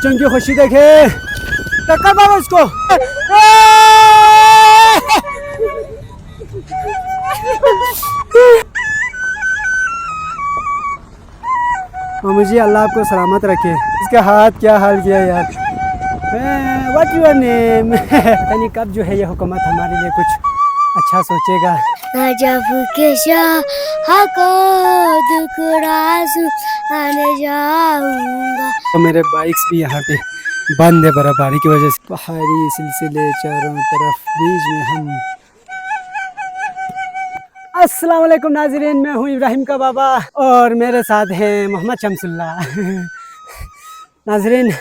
बच्चों की खुशी देखे, टक्कर मारो इसको। मुझे अल्लाह आपको सलामत रखे। इसका हाथ क्या हाल किया यार। What your name? पता नहीं कब जो है ये हुकूमत हमारे लिए कुछ अच्छा सोचेगा। जब के को दुकड़ासू आने जाऊंगा। तो मेरे बाइक्स भी यहाँ पे बंद है बर्फबारी की वजह से। पहाड़ी सिलसिले चारों तरफ, बीच में हम। अस्सलाम वालेकुम नाज़रीन, मैं हूँ इब्राहिम का बाबा और मेरे साथ हैं मोहम्मद शमसुल्लाह। नाज़रीन,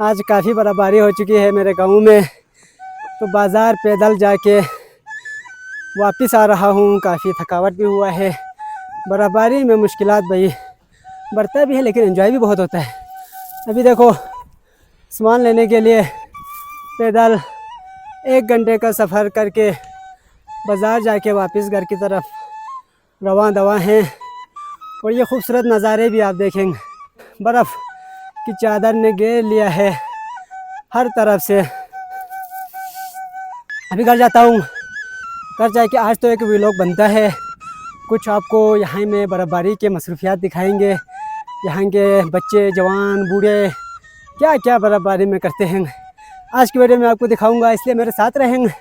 आज काफ़ी बर्फबारी हो चुकी है मेरे गाँव में, तो बाज़ार पैदल जाके वापस आ रहा हूँ। काफ़ी थकावट भी हुआ है। बर्फबारी में मुश्किलात भाई बढ़ता भी है, लेकिन एंजॉय भी बहुत होता है। अभी देखो, सामान लेने के लिए पैदल 1 घंटे का सफ़र करके बाज़ार जाके वापस घर की तरफ रवां दवा हैं। और ये खूबसूरत नज़ारे भी आप देखेंगे। बर्फ़ की चादर ने घेर लिया है हर तरफ से। अभी घर जाता हूँ, घर जाके आज तो एक व्लॉग बनता है। कुछ आपको यहाँ में बर्फबारी के मसरूफियात दिखाएंगे। यहाँ के बच्चे, जवान, बूढ़े क्या क्या बर्फबारी में करते हैं, आज की वीडियो में आपको दिखाऊंगा। इसलिए मेरे साथ रहेंगे,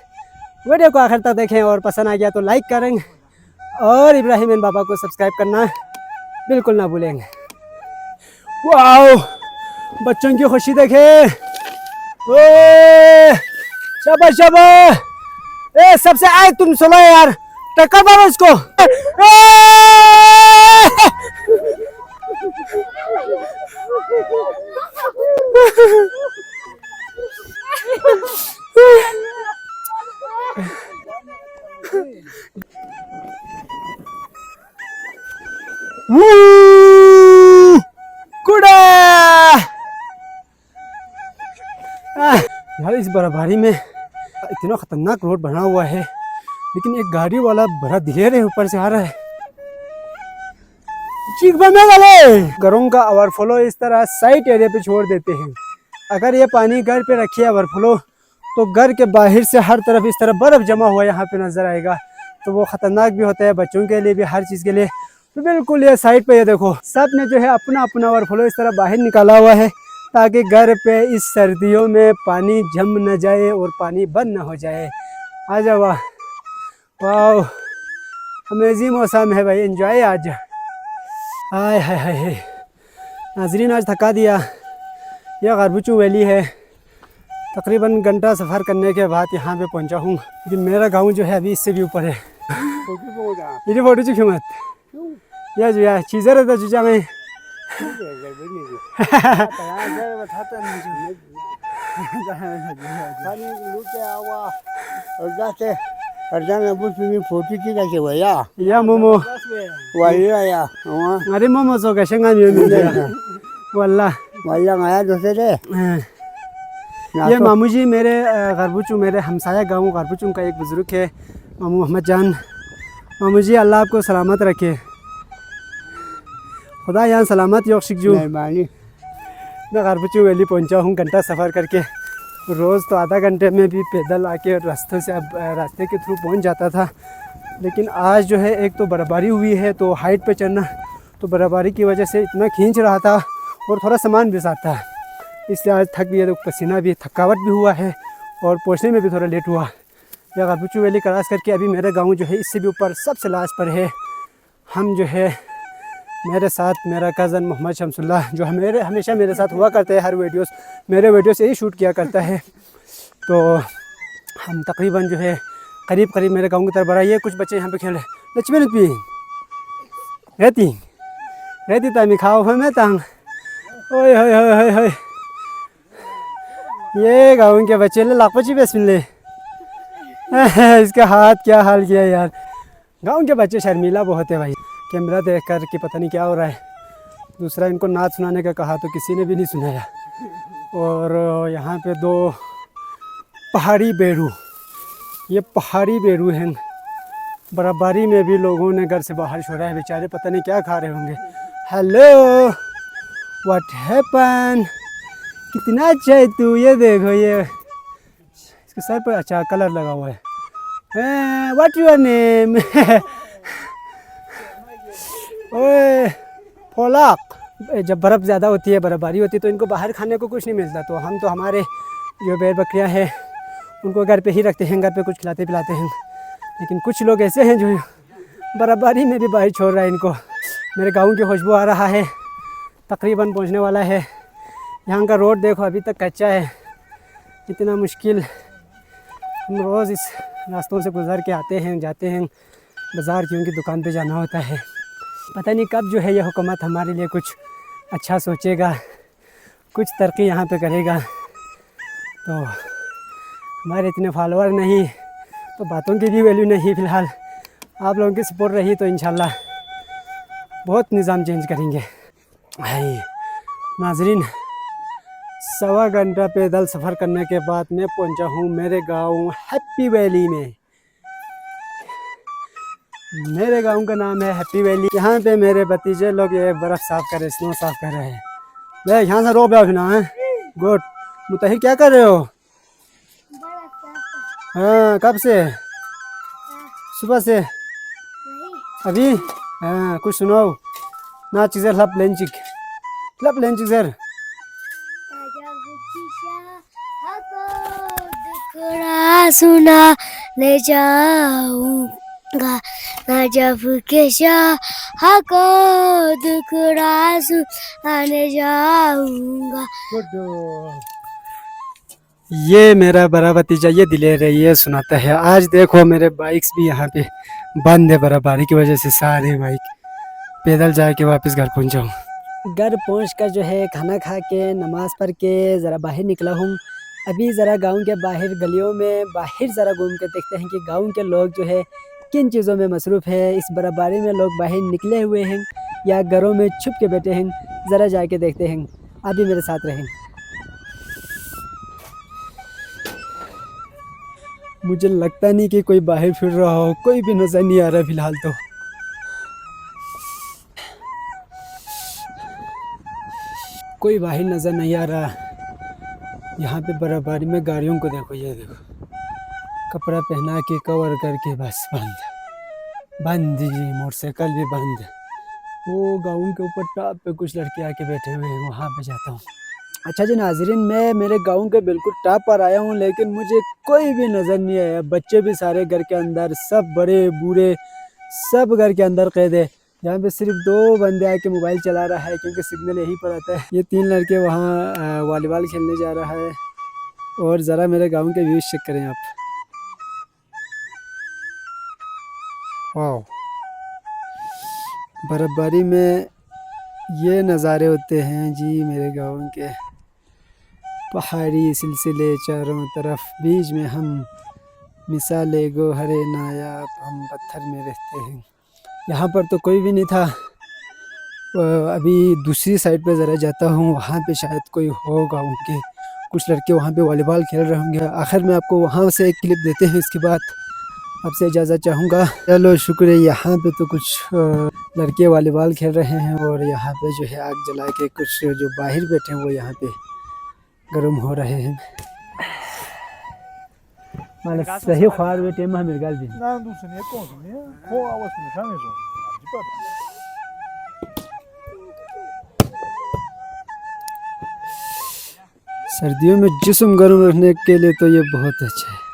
वीडियो को आखिर तक देखें और पसंद आ गया तो लाइक करेंगे और इब्राहिम एन बाबा को सब्सक्राइब करना बिल्कुल ना भूलेंगे। वाओ, बच्चों की खुशी देखे। ओए शाबाश शाबाश। ए सबसे आए तुम सुनो यार, टक्कर मारो इसको। यार इस बर्फबारी में इतना खतरनाक रोड बना हुआ है, लेकिन एक गाड़ी वाला बड़ा दिलेर है, ऊपर से आ रहा है। चीख बनने वाले घरों का ओवरफ्लो इस तरह साइड एरिया पे छोड़ देते हैं। अगर ये पानी घर पे रखिए ओवरफ्लो, तो घर के बाहर से हर तरफ इस तरह बर्फ जमा हुआ यहाँ पे नजर आएगा, तो वो खतरनाक भी होता है बच्चों के लिए भी, हर चीज़ के लिए। तो बिल्कुल ये साइड पे ये देखो, सब ने जो है अपना अपना ओवरफ्लो इस तरह बाहर निकाला हुआ है, ताकि घर पे इस सर्दियों में पानी जम न जाए और पानी बंद न हो जाए। आ जाओ, वाह वाह, अमेजिंग मौसम है भाई, एंजॉय आज। हाय हाय हाय नाजरीन, आज थका दिया। यह गरबुचू वैली है। तकरीबन घंटा सफ़र करने के बाद यहाँ पे पहुँचा हूँ। कि मेरा गांव जो है अभी इससे भी ऊपर है। ये फोटो चुकी मत या जो यार चीज़ें रहता चुचा में। या मोमो अरे मोमो सो कैसे वल्ला ये मामू जी मेरे गरबुचू, मेरे हमसाया गाँव गरबुचू का एक बुज़ुर्ग है, मामू मोहम्मद जान। मामू जी अल्लाह आपको सलामत रखे, खुदा यहाँ सलामत योशिकजू। मैं गरबुचू वैली पहुँचा हूँ घंटा सफ़र करके। रोज़ तो आधा घंटे में भी पैदल आके रास्ते से अब रास्ते के थ्रू पहुँच जाता था, लेकिन आज जो है एक तो बर्फबारी हुई है, तो हाइट पे चढ़ना, तो बर्फबारी की वजह से इतना खींच रहा था और थोड़ा सामान भी साथ था, इसलिए आज थक भी है। तो पसीना भी, थकावट भी हुआ है और पहुँचने में भी थोड़ा लेट हुआ। या गरबुचू वैली क्रॉस करके अभी मेरा गाँव जो है इससे भी ऊपर सबसे लास्ट पर है। हम जो है मेरे साथ मेरा कज़न मोहम्मद शमसुल्लाह, जो हमेशा मेरे साथ हुआ करते हैं, हर मेरे वीडियोस यही शूट किया करता है। तो हम तकरीबन जो है करीब मेरे गाँव की तरफ बढ़ा। ये कुछ बच्चे यहाँ पे खेल रहे। लक्ष्मी रुपी रहती तामी खाओ मैं तंग। ओए होए होए होए, ये गाँव के बच्चे लाखपची बेसमिल्ले। इसका हाथ क्या हाल किया यार। गाँव के बच्चे शर्मीला बहुत है भाई, कैमरा देख कर कि पता नहीं क्या हो रहा है। दूसरा, इनको नाच सुनाने का कहा तो किसी ने भी नहीं सुनाया। और यहाँ पे 2 पहाड़ी बेरू, ये पहाड़ी बेरू हैं। बर्फबारी में भी लोगों ने घर से बाहर छोड़ा है, बेचारे पता नहीं क्या खा रहे होंगे। Hello, what happen? कितना अच्छा है तू, ये देखो ये इसके सर पर अच्छा कलर लगा हुआ है। What your name? ओए पोलाक। जब बर्फ़ ज़्यादा होती है, बर्फ़बारी होती है तो इनको बाहर खाने को कुछ नहीं मिलता, तो हम तो हमारे जो भेड़ बकरियां हैं उनको घर पे ही रखते हैं, घर पे कुछ खिलाते पिलाते हैं। लेकिन कुछ लोग ऐसे हैं जो बर्फ़बारी में भी बाहर छोड़ रहा है इनको। मेरे गाँव की खुशबू आ रहा है, तकरीबन पहुंचने वाला है। यहाँ का रोड देखो अभी तक कच्चा है, इतना मुश्किल। हम रोज़ इस रास्तों से गुज़र के आते हैं, जाते हैं बाज़ार, क्योंकि दुकान पे जाना होता है। पता नहीं कब जो है ये हुकूमत हमारे लिए कुछ अच्छा सोचेगा, कुछ तरक्की यहाँ पे करेगा। तो हमारे इतने फॉलोअर नहीं तो बातों की भी वैल्यू नहीं। फ़िलहाल आप लोगों की सपोर्ट रही तो इंशाल्लाह बहुत निज़ाम चेंज करेंगे। भाई नाज़रीन, 1.25 घंटा पैदल सफ़र करने के बाद मैं पहुंचा हूँ मेरे गांव हैप्पी वैली में। मेरे गांव का नाम है हैप्पी वैली। यहाँ पे मेरे भतीजे लोग ये बर्फ़ साफ़ कर रहे, स्नो साफ़ कर रहे हैं। ले यहाँ से रो बैठना है। गुड। मुताहिर क्या कर रहे हो? हाँ, कब से? सुबह से? अभी? हाँ, कुछ सुनाओ ना। चीज़ें लब लेंचिक सर। दुखड़ा सुना ले जाऊंगा ना, जब के शाह को दुखड़ा सुनाने जाऊंगा। ये मेरा बड़ा भतीजा ये दिलेर है, ये सुनाता है। आज देखो मेरे बाइक्स भी यहाँ पे बंद है, बर्फबारी की वजह से सारे बाइक। पैदल जाके वापस घर पहुँचा हूँ। घर पहुँच कर जो है खाना खा के नमाज़ पढ़ के ज़रा बाहर निकला हूँ। अभी ज़रा गांव के बाहर गलियों में बाहर ज़रा घूम के देखते हैं कि गांव के लोग जो है किन चीज़ों में मसरूफ़ है। इस बर्फबारी में लोग बाहर निकले हुए हैं या घरों में छुप के बैठे हैं, ज़रा जाके देखते हैं। आप भी मेरे साथ रहें। मुझे लगता नहीं कि कोई बाहर फिर रहा हो, कोई भी नज़र नहीं आ रहा फ़िलहाल तो। कोई बाहर नज़र नहीं आ रहा। यहाँ पे बर्फबारी में गाड़ियों को देखो, ये देखो कपड़ा पहना के कवर करके बस बंद जी। मोटरसाइकिल भी बंद। वो गाँव के ऊपर टॉप पे कुछ लड़के आके बैठे हुए हैं, वहाँ पे जाता हूँ। अच्छा जी नाज़रीन, मैं मेरे गांव के बिल्कुल टॉप पर आया हूँ, लेकिन मुझे कोई भी नज़र नहीं आया। बच्चे भी सारे घर के अंदर, सब बड़े बूढ़े सब घर के अंदर कैद है। यहाँ पे सिर्फ 2 बंदे आके मोबाइल चला रहा है, क्योंकि सिग्नल यहीं पर आता है। ये 3 लड़के वहाँ वॉलीबॉल खेलने जा रहा है। और ज़रा मेरे गाँव के व्यूज़ चेक करें आप। वाह, बर्फबारी में ये नज़ारे होते हैं जी मेरे गाँव के। पहाड़ी सिलसिले चारों तरफ, बीच में हम मिसाले गोहरे नायाब, हम पत्थर में रहते हैं। यहाँ पर तो कोई भी नहीं था। अभी दूसरी साइड पे ज़रा जाता हूँ, वहाँ पे शायद कोई हो गाँव के। कुछ लड़के वहाँ पे वॉलीबॉल खेल रहे होंगे। आखिर में आपको वहाँ से एक क्लिप देते हैं, इसके बाद आपसे इजाज़त चाहूँगा। चलो शुक्रिया। यहाँ पे तो कुछ लड़के वॉलीबॉल खेल रहे हैं और यहाँ पे जो है आग जला के कुछ जो बाहर बैठे हैं वो यहाँ पे गर्म हो रहे हैं। माला सही ख्वार बेटे में मेरे गाल भी ना दूसरे कौन से हो आवाज में शामिल हो। सर्दियों में जिस्म गर्म रखने के लिए तो ये बहुत अच्छा है।